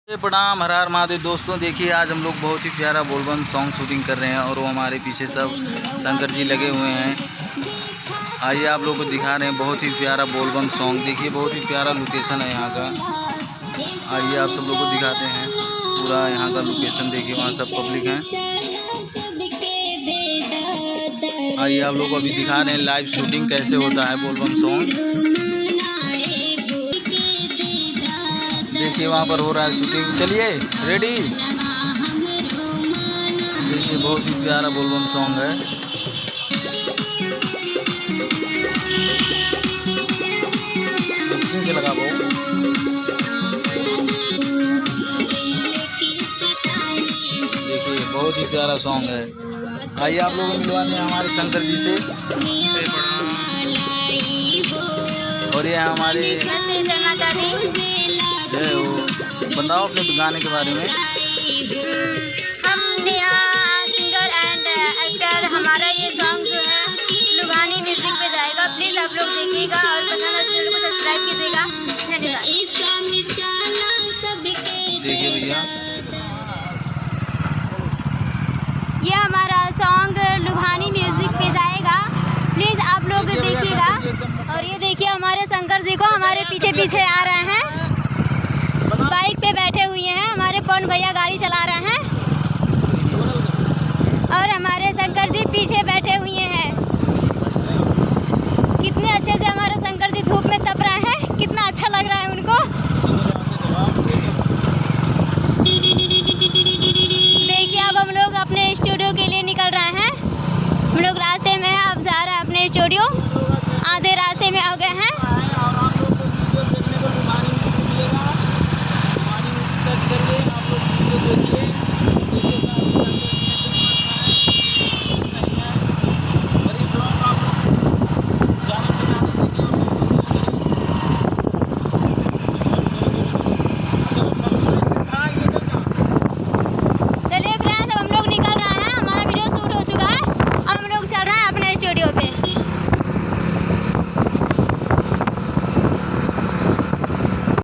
प्रणाम, हर हर महादेव। दोस्तों देखिए, आज हम लोग बहुत ही प्यारा बोलबम सॉन्ग शूटिंग कर रहे हैं और वो हमारे पीछे सब शंकर जी लगे हुए हैं। आइए आप लोग को दिखा रहे हैं बहुत ही प्यारा बोलबम सॉन्ग। देखिए बहुत ही प्यारा लोकेशन है यहाँ का। आइए आप सब लोग को दिखाते हैं पूरा यहाँ का लोकेशन। देखिए वहाँ सब पब्लिक हैं। आइए आप लोग को अभी दिखा रहे हैं लाइव शूटिंग कैसे होता है बोलबम सॉन्ग। देखिए वहाँ पर हो रहा है शूटिंग। चलिए रेडी। देखिए बहुत ही प्यारा बोलबम सॉन्ग है। से लगा वो देखिए बहुत ही प्यारा सॉन्ग है। आइए आप लोगों को मिलवाते हैं हमारे शंकर जी से। और ये हमारे बताओ अपने गाने के बारे में। हम यहाँ सिंगर एंड एक्टर, हमारा ये सॉन्ग जो है लुभानी म्यूजिक पे जाएगा। प्लीज़ आप लोग देखिएगा और पसंद है चैनल को सब्सक्राइब कीजिएगा। धन्यवाद। देखिए भैया ये हमारा सॉन्ग लुभानी म्यूजिक पे जाएगा। प्लीज़ आप लोग देखिएगा। और ये देखिए हमारे शंकर जी को हमारे पीछे पीछे आ रहे हैं। बाइक पे बैठे हुए हैं। हमारे पवन भैया गाड़ी चला रहे हैं और हमारे शंकर जी पीछे बैठे हुए हैं। कितने अच्छे से हमारे शंकर जी धूप में तप रहे हैं। कितना अच्छा लग रहा है उनको।